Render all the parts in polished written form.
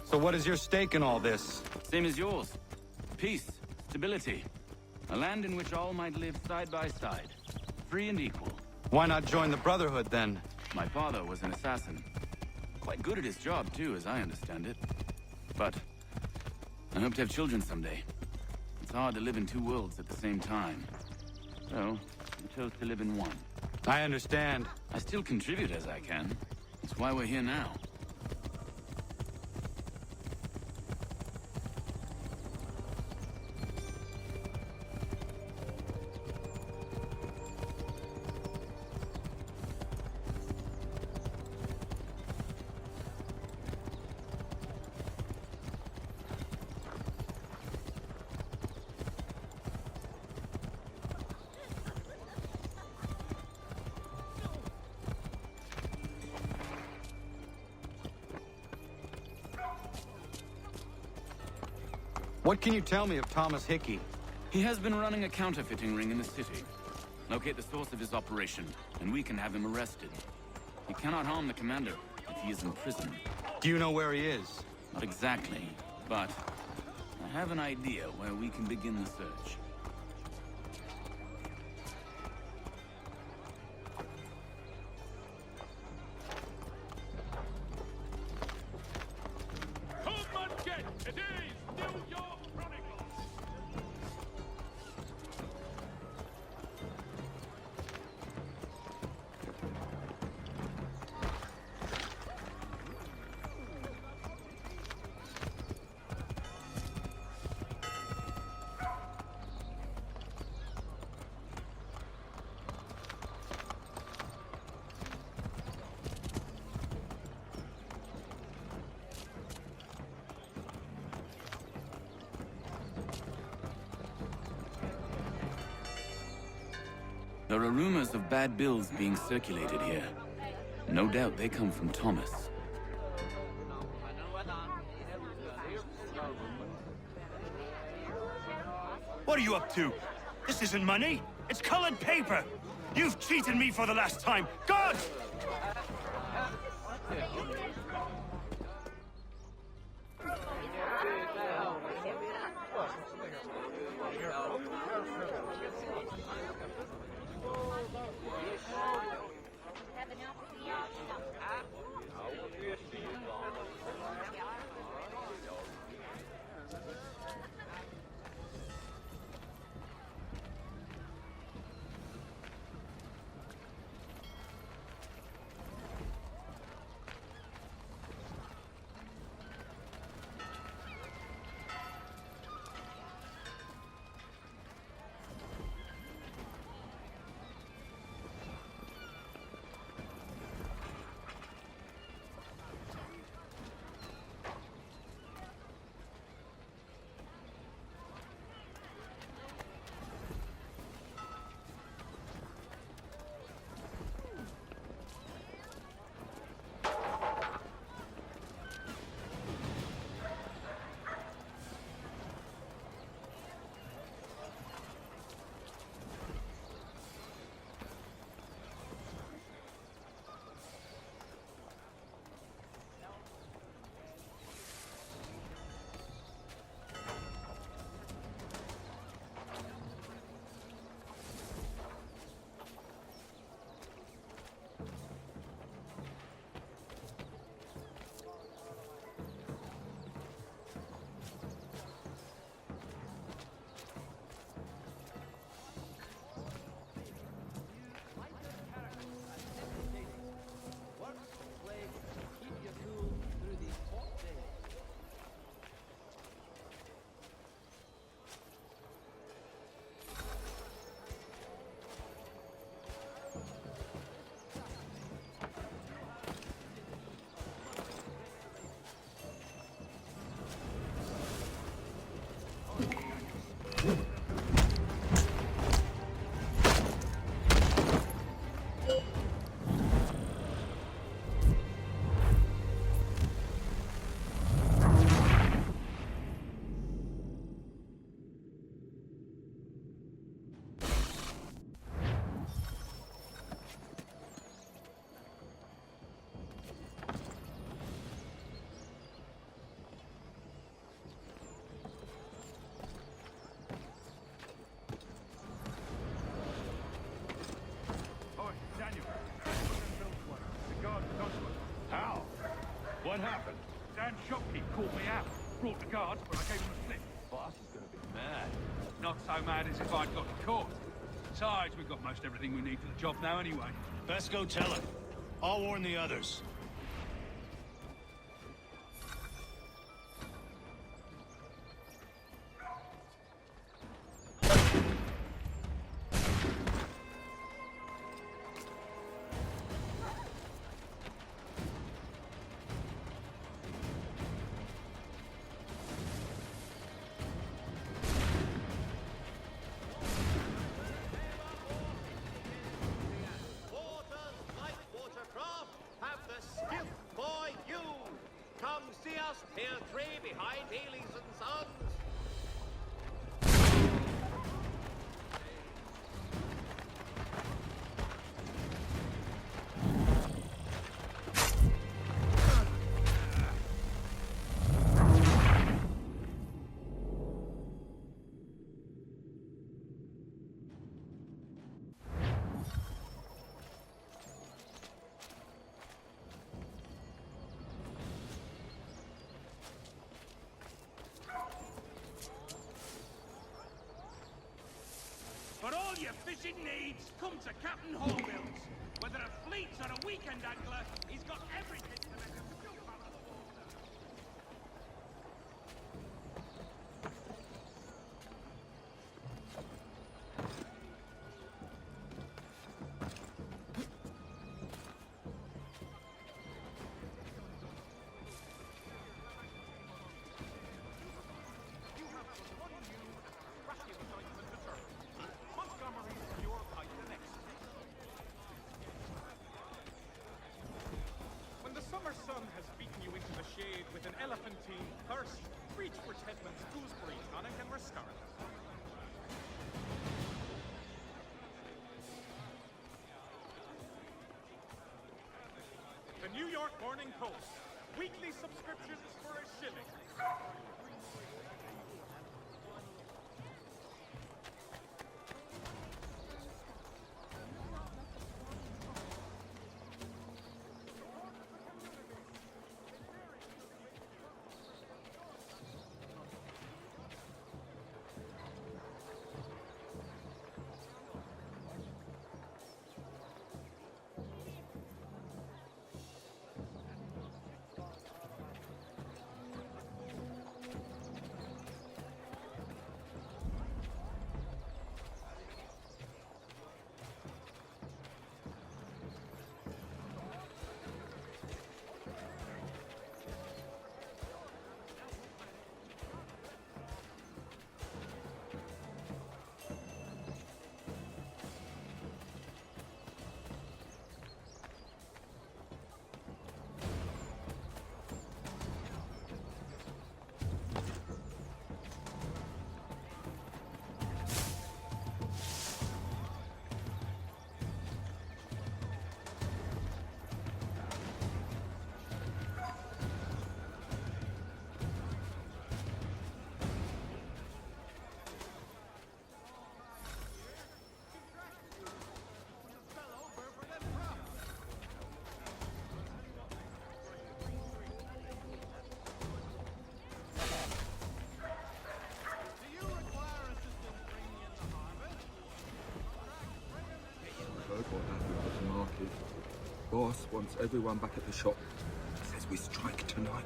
So what is your stake in all this? Same as yours. Peace, stability. A land in which all might live side by side. Free and equal. Why not join the Brotherhood, then? My father was an assassin. Quite good at his job, too, as I understand it. But I hope to have children someday. It's hard to live in two worlds at the same time. So, I chose to live in one. I understand. I still contribute as I can. That's why we're here now. What can you tell me of Thomas Hickey? He has been running a counterfeiting ring in the city. Locate the source of his operation, and we can have him arrested. He cannot harm the commander if he is in prison. Do you know where he is? Not exactly, but I have an idea where we can begin the search. There are rumors of bad bills being circulated here. No doubt they come from Thomas. What are you up to? This isn't money. It's colored paper. You've cheated me for the last time. God! What happened? Damn shopkeep caught me out. Brought the guards, but I gave him a slip. Boss is gonna be mad. Not so mad as if I'd got caught. Besides, we've got most everything we need for the job now anyway. Best go tell him. I'll warn the others. Tier 3 behind Healy's and Sons. For all your fishing needs, come to Captain Horwill's. Whether a fleet or a weekend angler, he's got everything to make a jump out of the water. When the summer sun has beaten you into the shade with an elephantine thirst, reach for Tedman's gooseberry tonic and restart. The New York Morning Post. Weekly subscriptions for a shilling. Heard what happened at the market. Boss wants everyone back at the shop. Says we strike tonight.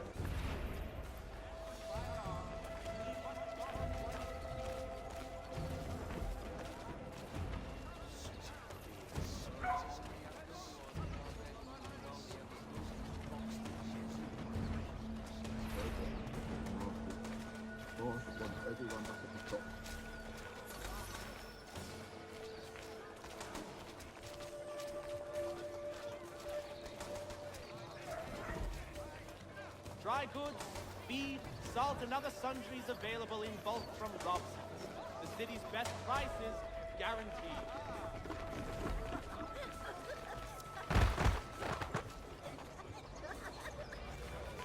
Boss wants everyone back at the shop. Dry goods, feed, salt, and other sundries available in bulk from Robson's. The city's best prices guaranteed.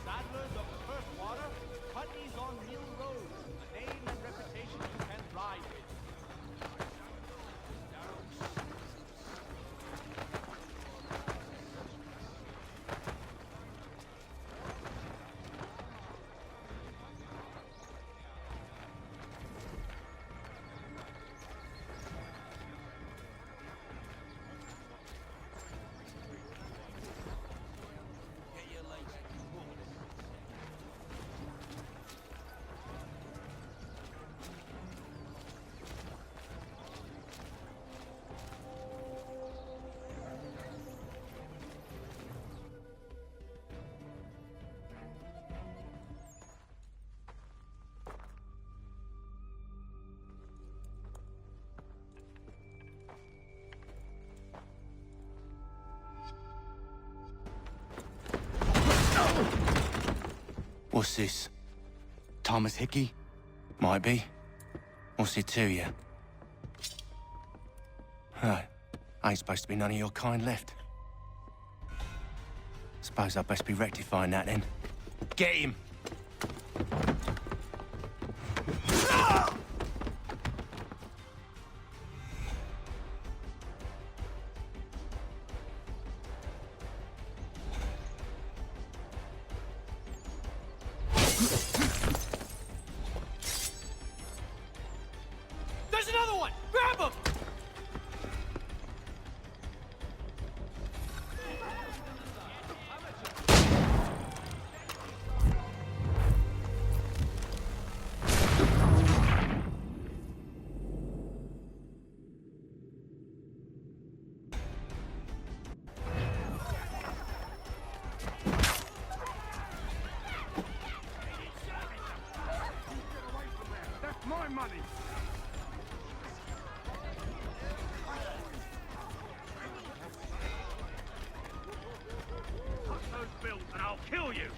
Saddlers of the first water, Putney's on Mill Road. A name and reputation you can ride with. What's this? Thomas Hickey? Might be. What's it to you? Right. Ain't supposed to be none of your kind left. Suppose I'd best be rectifying that then. Get him! There's another one! Grab him! That's my money! Cut those bills and I'll kill you!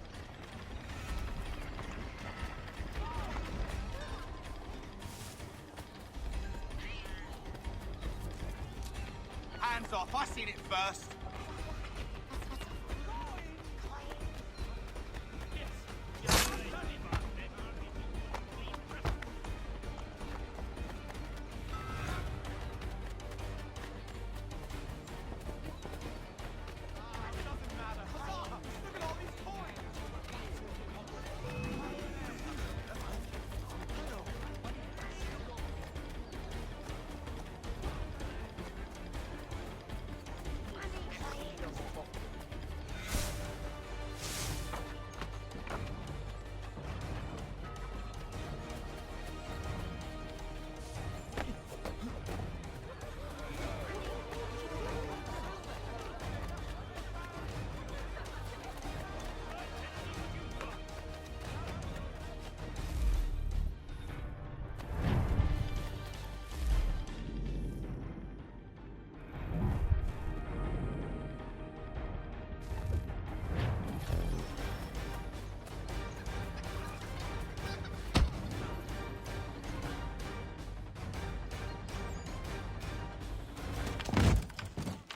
Hands off, I seen it first.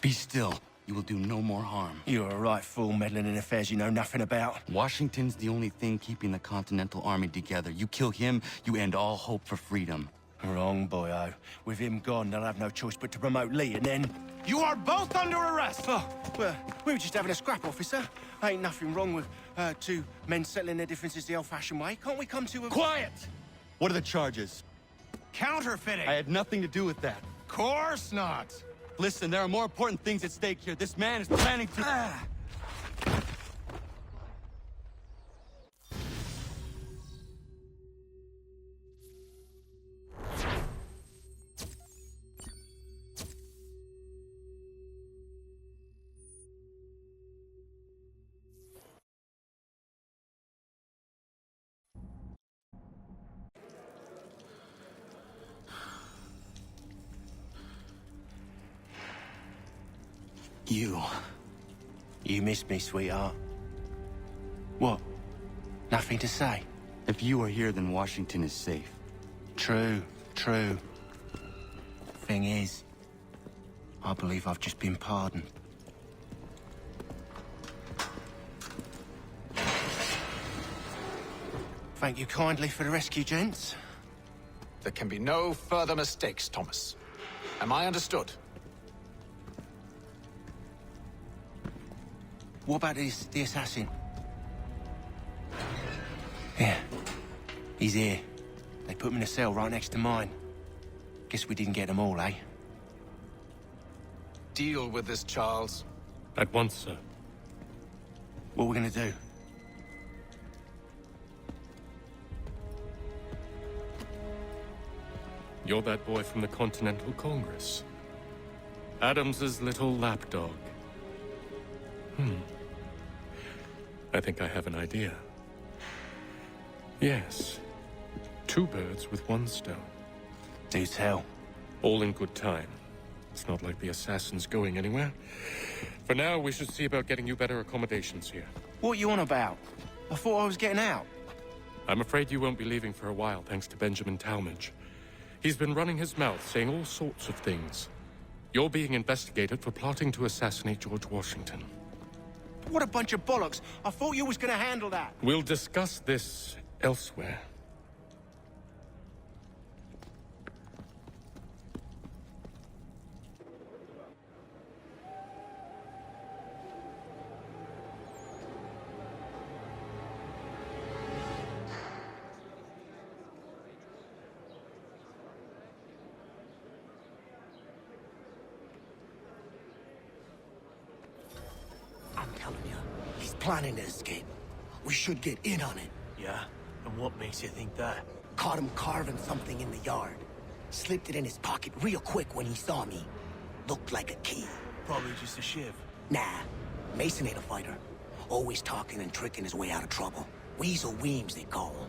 Be still. You will do no more harm. You're a right fool meddling in affairs you know nothing about. Washington's the only thing keeping the Continental Army together. You kill him, you end all hope for freedom. Wrong, boyo. With him gone, they'll have no choice but to promote Lee, and then... You are both under arrest! Oh, well, we were just having a scrap, officer. Ain't nothing wrong with two men settling their differences the old-fashioned way. Can't we come to a... Quiet! What are the charges? Counterfeiting! I had nothing to do with that. Course not! Listen, there are more important things at stake here. This man is planning to... You missed me, sweetheart. What? Nothing to say? If you are here, then Washington is safe. True, true. Thing is, I believe I've just been pardoned. Thank you kindly for the rescue, gents. There can be no further mistakes, Thomas. Am I understood? What about the assassin? Yeah. He's here. They put him in a cell right next to mine. Guess we didn't get them all, eh? Deal with this, Charles. At once, sir. What are we gonna do? You're that boy from the Continental Congress. Adams's little lapdog. I think I have an idea. Yes. 2 birds with 1 stone. Do tell. All in good time. It's not like the assassin's going anywhere. For now, we should see about getting you better accommodations here. What you on about? I thought I was getting out. I'm afraid you won't be leaving for a while, thanks to Benjamin Talmadge. He's been running his mouth, saying all sorts of things. You're being investigated for plotting to assassinate George Washington. What a bunch of bollocks. I thought you was gonna handle that. We'll discuss this elsewhere. I'm telling you, he's planning to escape. We should get in on it. Yeah? And what makes you think that? Caught him carving something in the yard. Slipped it in his pocket real quick when he saw me. Looked like a key. Probably just a shiv. Nah, Mason ain't a fighter. Always talking and tricking his way out of trouble. Weasel Weems, they call him.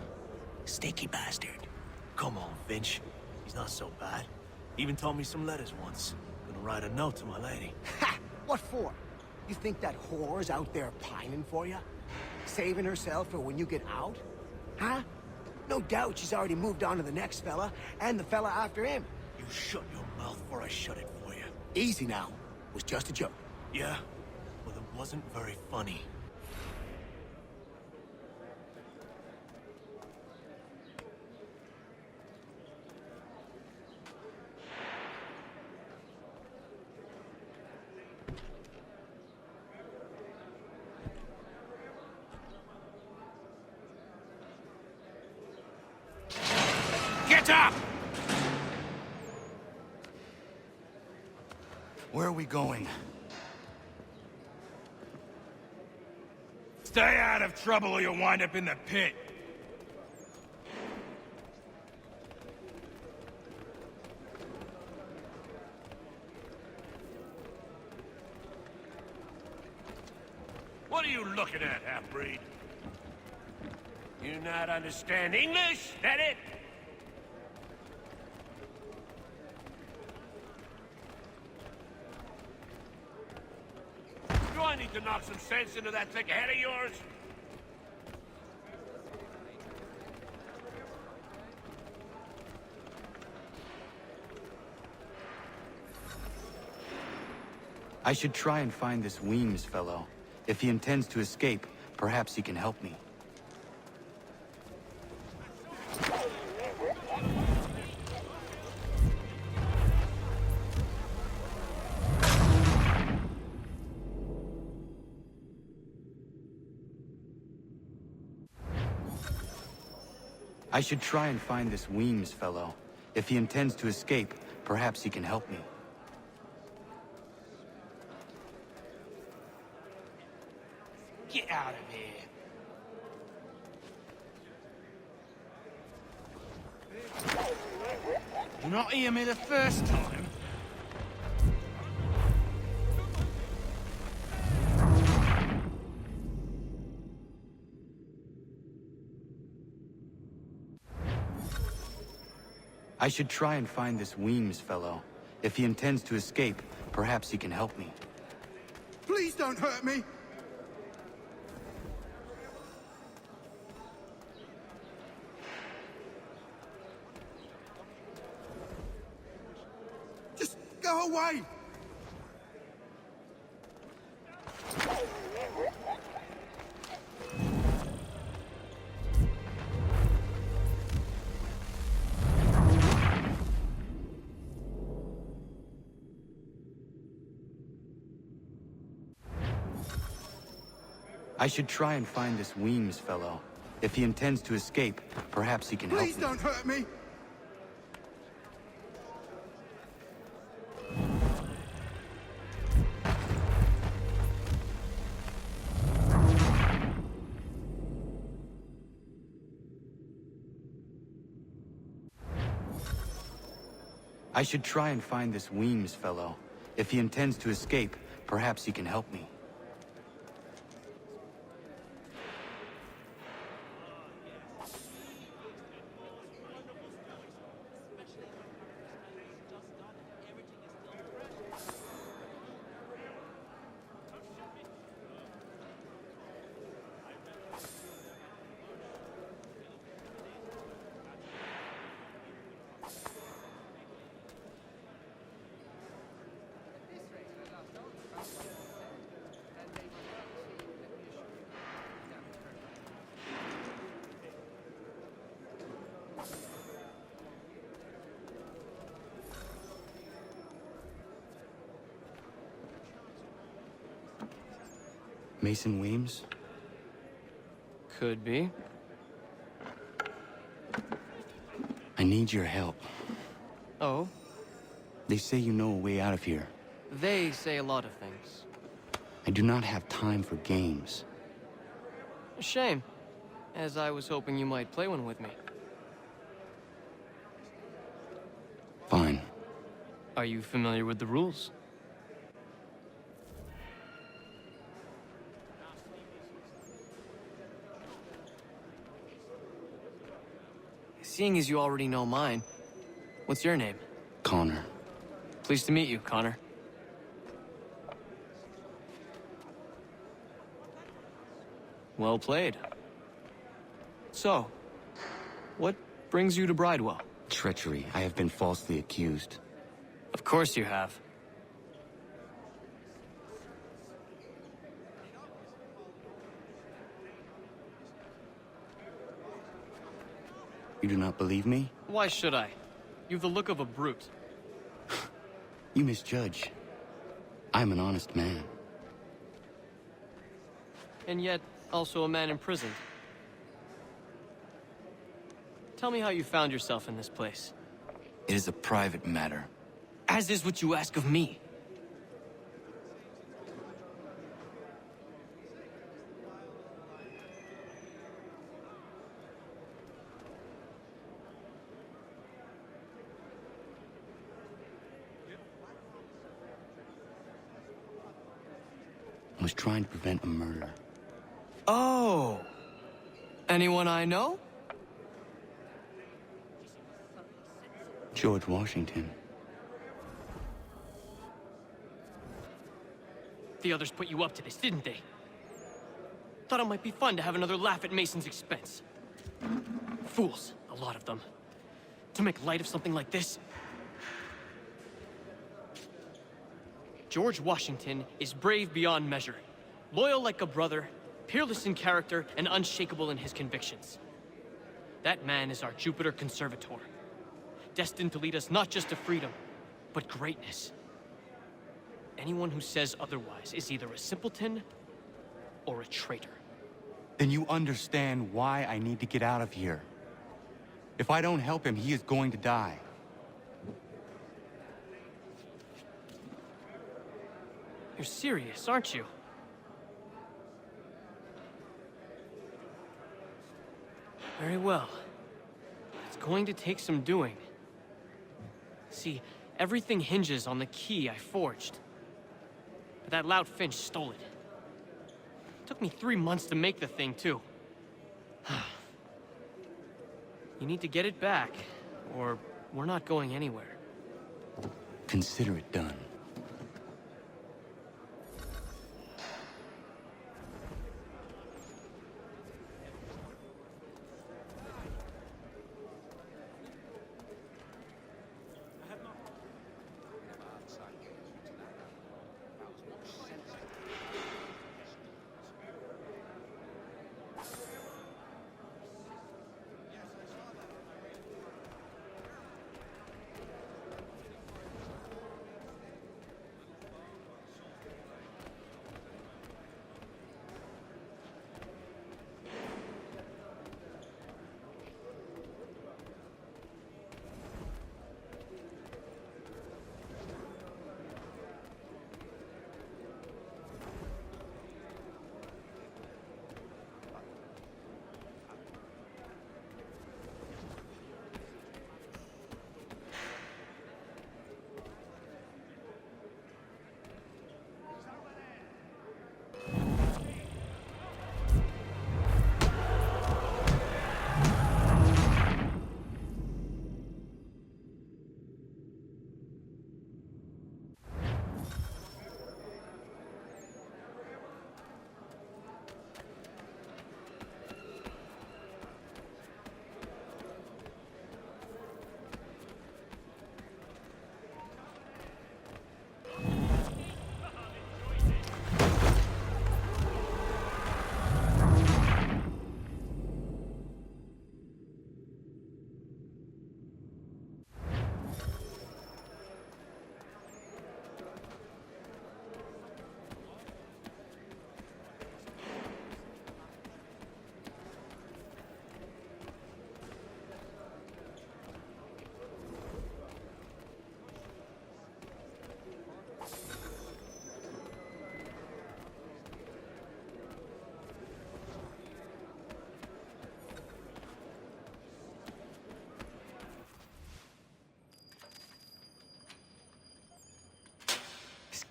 Sticky bastard. Come on, Finch. He's not so bad. Even taught me some letters once. Gonna write a note to my lady. Ha! What for? You think that whore's out there pining for you? Saving herself for when you get out? Huh? No doubt she's already moved on to the next fella, and the fella after him. You shut your mouth before I shut it for you. Easy now. It was just a joke. Yeah? Well, it wasn't very funny. Get up! Where are we going? Stay out of trouble or you'll wind up in the pit. What are you looking at, half-breed? You not understand English? That it? Do I need to knock some sense into that thick head of yours? I should try and find this Weems fellow. If he intends to escape, perhaps he can help me. I should try and find this Weems fellow. If he intends to escape, perhaps he can help me. Get out of here. You not hear me the first time? I should try and find this Weems fellow. If he intends to escape, perhaps he can help me. Please don't hurt me! Just go away! I should try and find this Weems fellow. If he intends to escape, perhaps he can help me. Please don't hurt me! I should try and find this Weems fellow. If he intends to escape, perhaps he can help me. Mason Weems? Could be. I need your help. Oh? They say you know a way out of here. They say a lot of things. I do not have time for games. A shame, as I was hoping you might play one with me. Fine. Are you familiar with the rules? Seeing as you already know mine, what's your name? Connor. Pleased to meet you, Connor. Well played. So, what brings you to Bridewell? Treachery. I have been falsely accused. Of course you have. You do not believe me? Why should I? You've the look of a brute. You misjudge. I'm an honest man. And yet, also a man imprisoned. Tell me how you found yourself in this place. It is a private matter. As is what you ask of me. I was trying to prevent a murder. Oh! Anyone I know? George Washington. The others put you up to this, didn't they? Thought it might be fun to have another laugh at Mason's expense. Fools, a lot of them. To make light of something like this. George Washington is brave beyond measure, loyal like a brother, peerless in character, and unshakable in his convictions. That man is our Jupiter Conservator, destined to lead us not just to freedom, but greatness. Anyone who says otherwise is either a simpleton or a traitor. Then you understand why I need to get out of here. If I don't help him, he is going to die. You're serious, aren't you? Very well. It's going to take some doing. See, everything hinges on the key I forged. But that lout Finch stole it. Took me 3 months to make the thing, too. You need to get it back, or we're not going anywhere. Consider it done.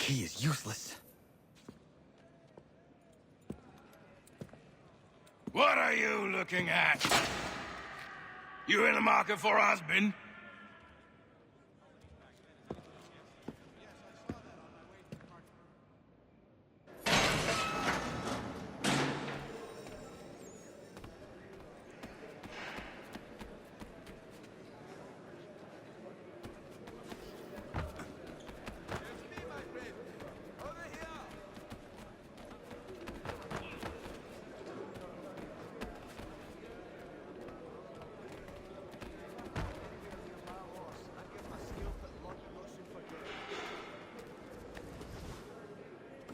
key is useless. What are you looking at? You in the market for a husband?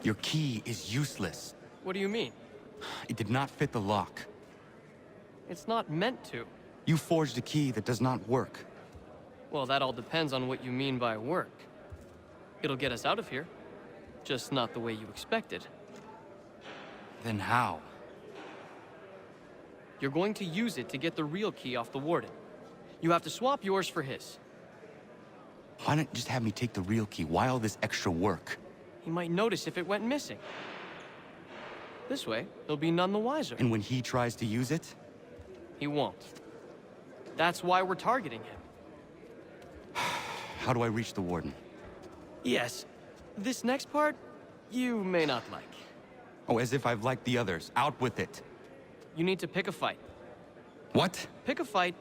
Your key is useless. What do you mean? It did not fit the lock. It's not meant to. You forged a key that does not work. Well, that all depends on what you mean by work. It'll get us out of here. Just not the way you expected. Then how? You're going to use it to get the real key off the Warden. You have to swap yours for his. Why not just have me take the real key? Why all this extra work? He might notice if it went missing. This way, he'll be none the wiser. And when he tries to use it? He won't. That's why we're targeting him. How do I reach the Warden? Yes. This next part, you may not like. Oh, as if I've liked the others. Out with it. You need to pick a fight. What? Pick a fight,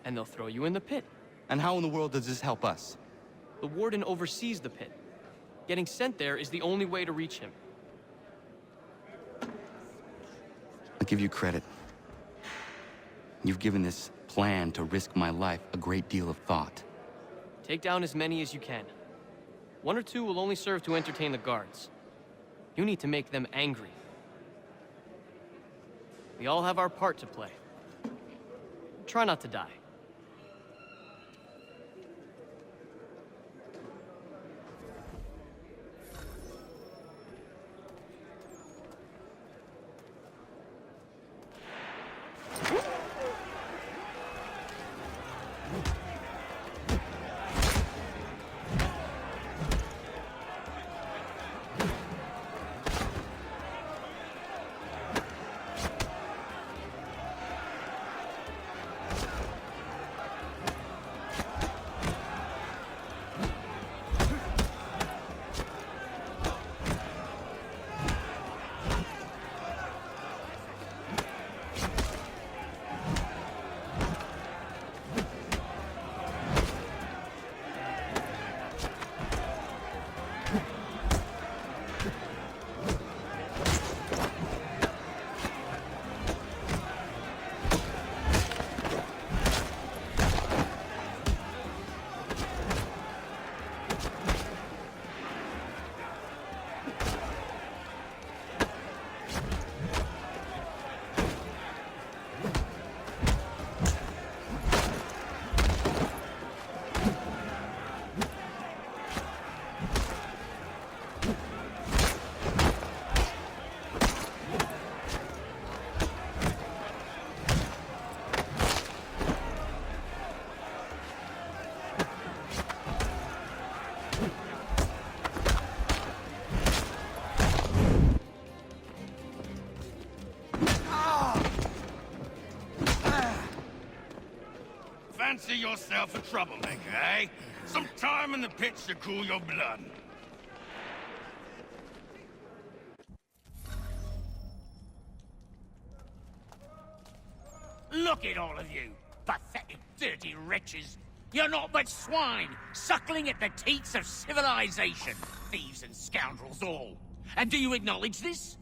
and they'll throw you in the pit. And how in the world does this help us? The Warden oversees the pit. Getting sent there is the only way to reach him. I'll give you credit. You've given this plan to risk my life a great deal of thought. Take down as many as you can. 1 or 2 will only serve to entertain the guards. You need to make them angry. We all have our part to play. Try not to die. Fancy yourself a troublemaker, eh? Some time in the pits to cool your blood. Look at all of you, pathetic, dirty wretches. You're not but swine, suckling at the teats of civilization. Thieves and scoundrels all. And do you acknowledge this?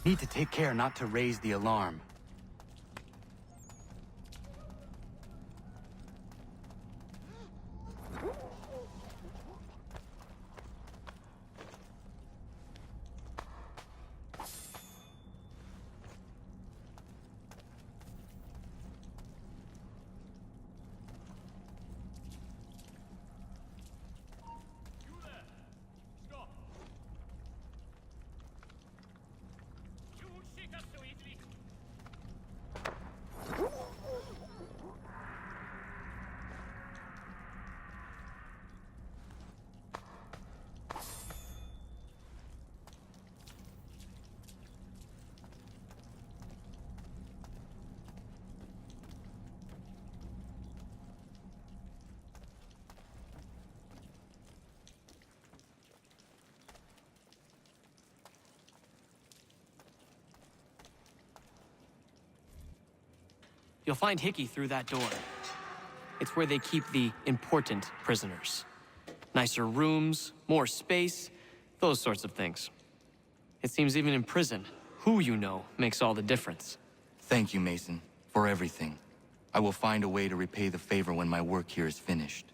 Need to take care not to raise the alarm. You'll find Hickey through that door. It's where they keep the important prisoners. Nicer rooms, more space, those sorts of things. It seems even in prison, who you know makes all the difference. Thank you, Mason, for everything. I will find a way to repay the favor when my work here is finished.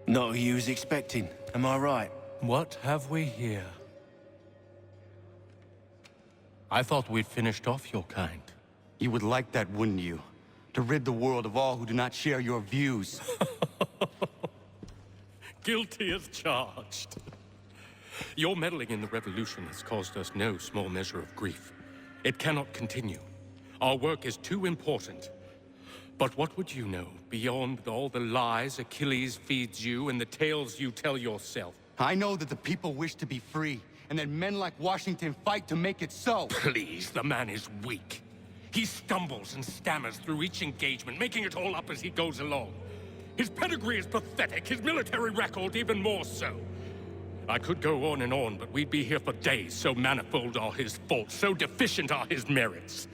Not who you was expecting, am I right? What have we here? I thought we'd finished off your kind. You would like that, wouldn't you? To rid the world of all who do not share your views. Guilty as charged. Your meddling in the revolution has caused us no small measure of grief. It cannot continue. Our work is too important. But what would you know beyond all the lies Achilles feeds you and the tales you tell yourself? I know that the people wish to be free, and that men like Washington fight to make it so. Please, the man is weak. He stumbles and stammers through each engagement, making it all up as he goes along. His pedigree is pathetic, his military record even more so. I could go on and on, but we'd be here for days, so manifold are his faults, so deficient are his merits.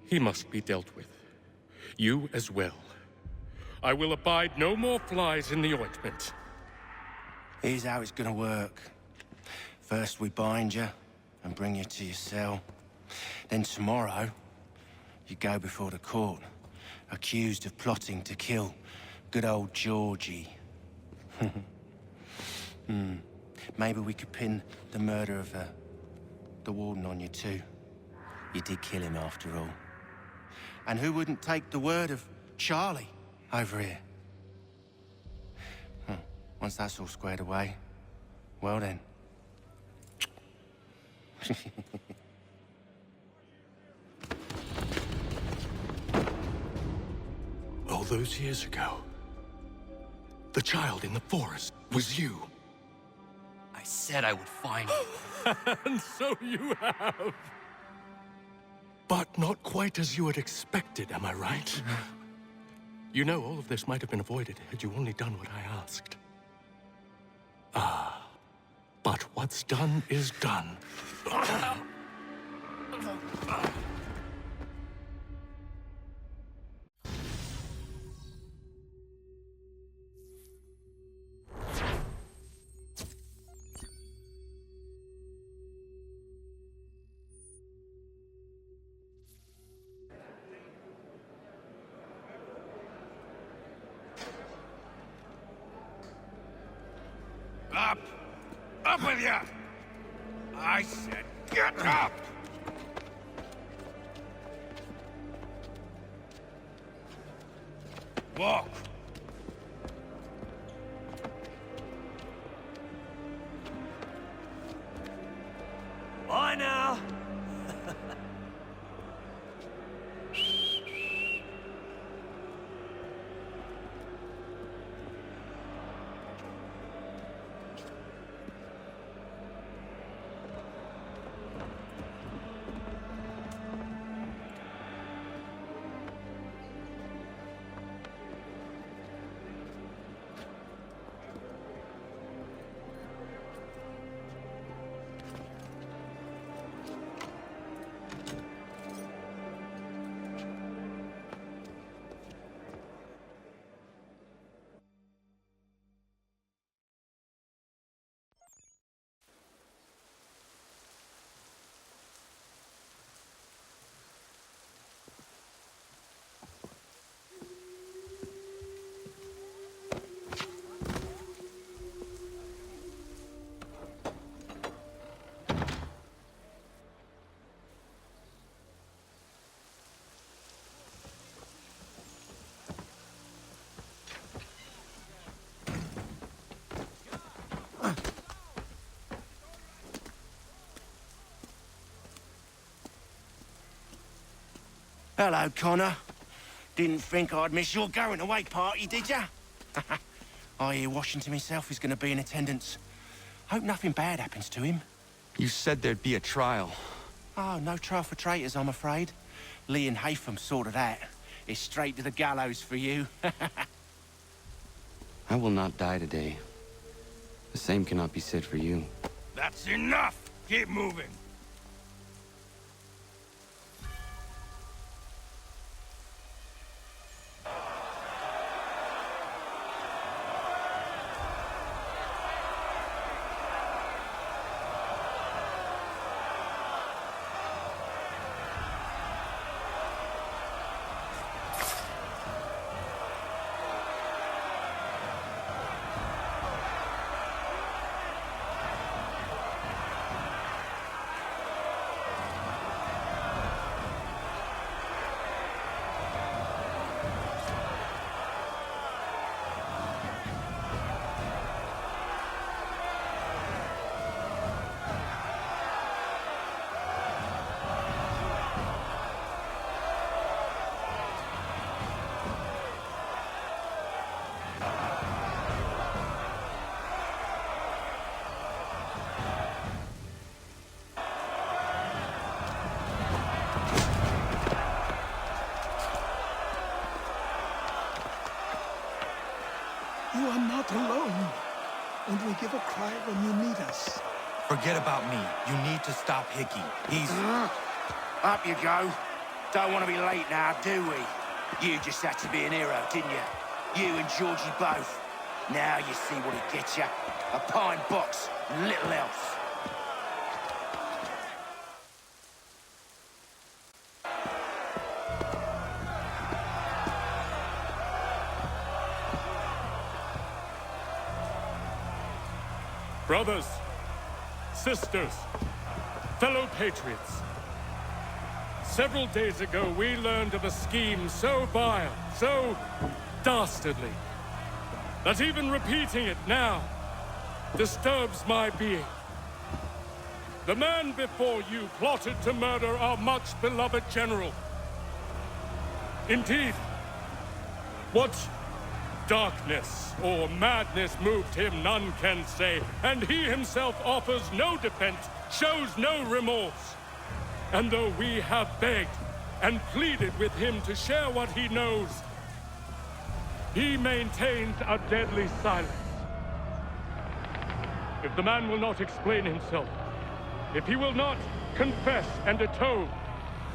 He must be dealt with. You as well. I will abide no more flies in the ointment. Here's how it's gonna work. First we bind you and bring you to your cell. Then tomorrow, you go before the court, accused of plotting to kill good old Georgie. Maybe we could pin the murder of the warden on you too. You did kill him after all. And who wouldn't take the word of Charlie over here? Once that's all squared away, well then. All those years ago, the child in the forest was you. I said I would find you. And so you have. But not quite as you had expected, am I right? You know, all of this might have been avoided had you only done what I asked. But what's done is done. Up! Up with you! I said get up! Walk! Bye now! Hello, Connor. Didn't think I'd miss your going-away party, did ya? I hear Washington himself is going to be in attendance. Hope nothing bad happens to him. You said there'd be a trial. Oh, no trial for traitors, I'm afraid. Lee and Haytham sorted that. It's straight to the gallows for you. I will not die today. The same cannot be said for you. That's enough! Keep moving! You are not alone. And we give a cry when you need us. Forget about me. You need to stop Hickey. He's... Up you go. Don't want to be late now, do we? You just had to be an hero, didn't you? You and Georgie both. Now you see what it gets you. A pine box, little else. Brothers, sisters, fellow patriots. Several days ago, we learned of a scheme so vile, so dastardly, that even repeating it now disturbs my being. The man before you plotted to murder our much-beloved general. Indeed, what darkness or madness moved him, none can say, and he himself offers no defense, shows no remorse. And though we have begged and pleaded with him to share what he knows, he maintains a deadly silence. If the man will not explain himself, if he will not confess and atone,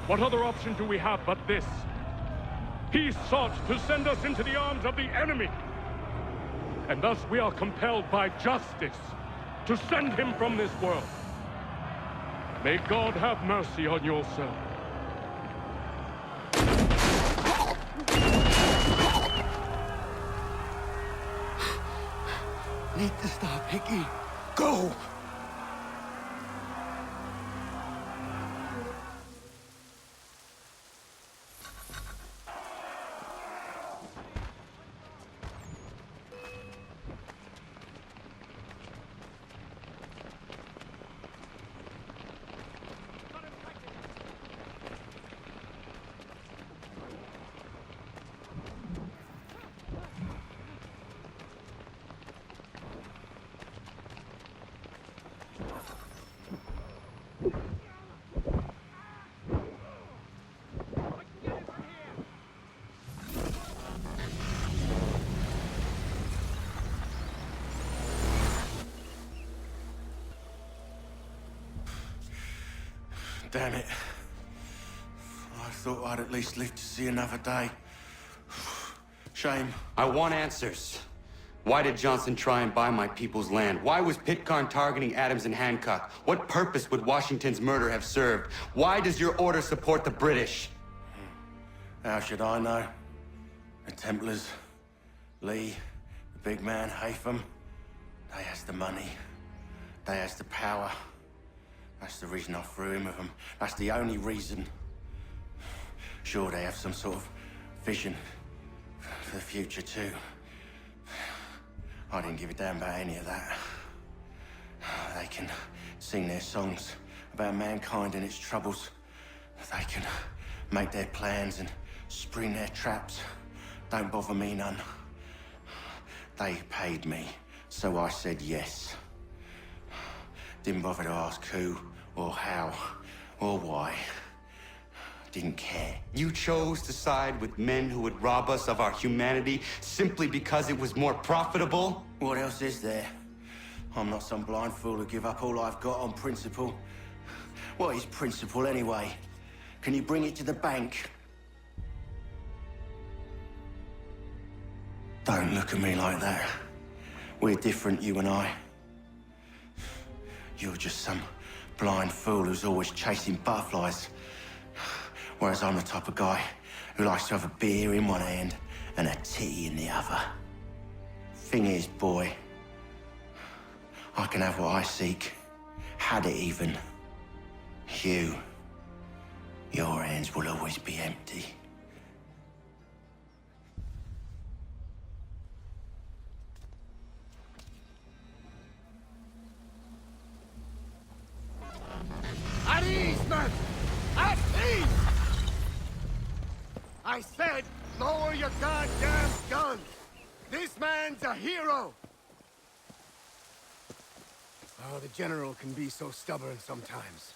what other option do we have but this? He sought to send us into the arms of the enemy. And thus we are compelled by justice to send him from this world. May God have mercy on your soul. Need to stop, Hickey. Go! Damn it. I thought I'd at least live to see another day. Shame. I want answers. Why did Johnson try and buy my people's land? Why was Pitcairn targeting Adams and Hancock? What purpose would Washington's murder have served? Why does your order support the British? How should I know? The Templars, Lee, the big man, Haytham, they has the money. They has the power. That's the reason I threw in with them. That's the only reason. Sure, they have some sort of vision for the future, too. I didn't give a damn about any of that. They can sing their songs about mankind and its troubles. They can make their plans and spring their traps. Don't bother me none. They paid me, so I said yes. Didn't bother to ask who, or how, or why. Didn't care. You chose to side with men who would rob us of our humanity simply because it was more profitable? What else is there? I'm not some blind fool who give up all I've got on principle. What is principle anyway? Can you bring it to the bank? Don't look at me like that. We're different, you and I. You're just some blind fool who's always chasing butterflies. Whereas I'm the type of guy who likes to have a beer in one hand and a tea in the other. Thing is, boy, I can have what I seek. Had it even. Your hands will always be empty. At ease, man! At ease! I said, lower your goddamn guns! This man's a hero! Oh, the General can be so stubborn sometimes.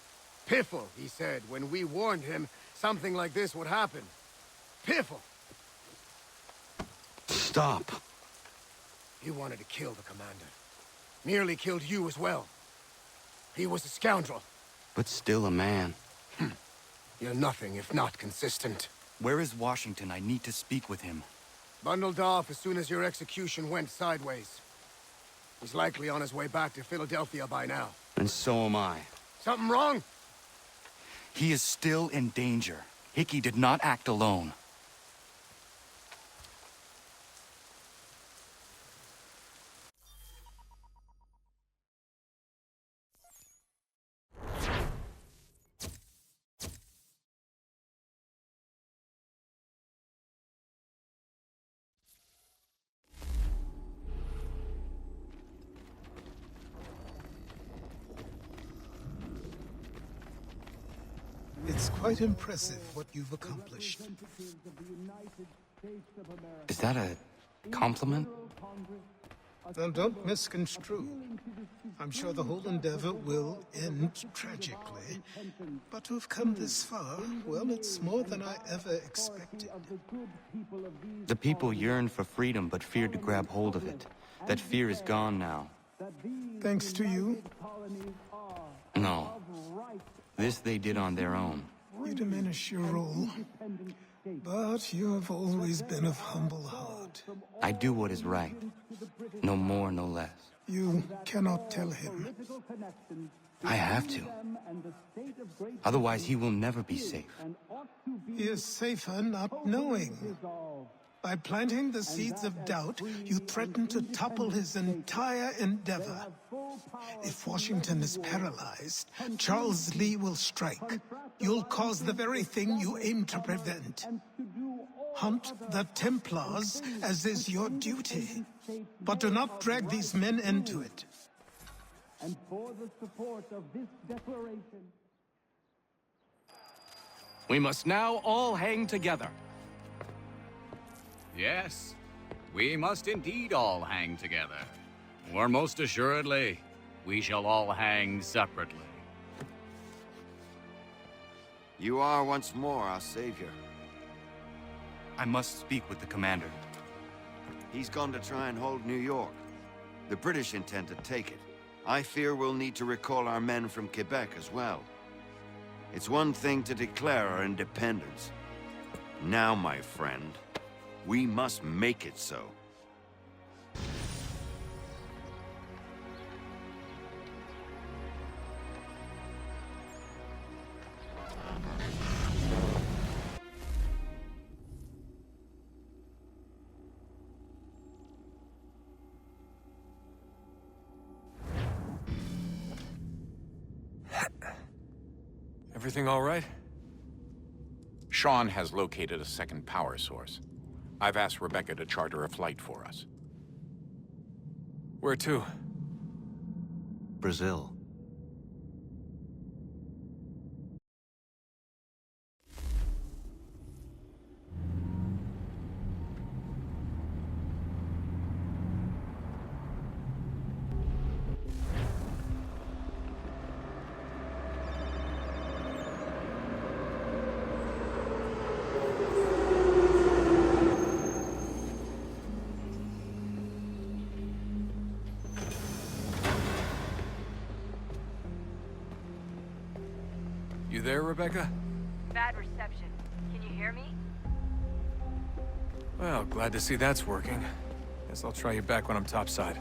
Piffle, he said, when we warned him something like this would happen. Piffle! Stop. He wanted to kill the commander. Nearly killed you as well. He was a scoundrel. But still a man. You're nothing if not consistent. Where is Washington? I need to speak with him. Bundled off as soon as your execution went sideways. He's likely on his way back to Philadelphia by now. And so am I. Something wrong? He is still in danger. Hickey did not act alone. It's quite impressive what you've accomplished. Is that a compliment? Now, don't misconstrue. I'm sure the whole endeavor will end tragically. But to have come this far, well, it's more than I ever expected. The people yearned for freedom but feared to grab hold of it. That fear is gone now. Thanks to you? No. This they did on their own. You diminish your role. But you have always been of humble heart. I do what is right. No more, no less. You cannot tell him. I have to. Otherwise, he will never be safe. He is safer not knowing. By planting the seeds of doubt, you threaten to topple his entire endeavor. If Washington is paralyzed, Charles Lee will strike. You'll cause the very thing you aim to prevent. Hunt the Templars, as is your duty. But do not drag these men into it. And for the support of this declaration... We must now all hang together. Yes, we must indeed all hang together. Or most assuredly, we shall all hang separately. You are once more our savior. I must speak with the commander. He's gone to try and hold New York. The British intend to take it. I fear we'll need to recall our men from Quebec as well. It's one thing to declare our independence. Now, my friend, we must make it so. Everything all right? Sean has located a second power source. I've asked Rebecca to charter a flight for us. Where to? Brazil. You there, Rebecca? Bad reception. Can you hear me? Well, glad to see that's working. Guess I'll try you back when I'm topside.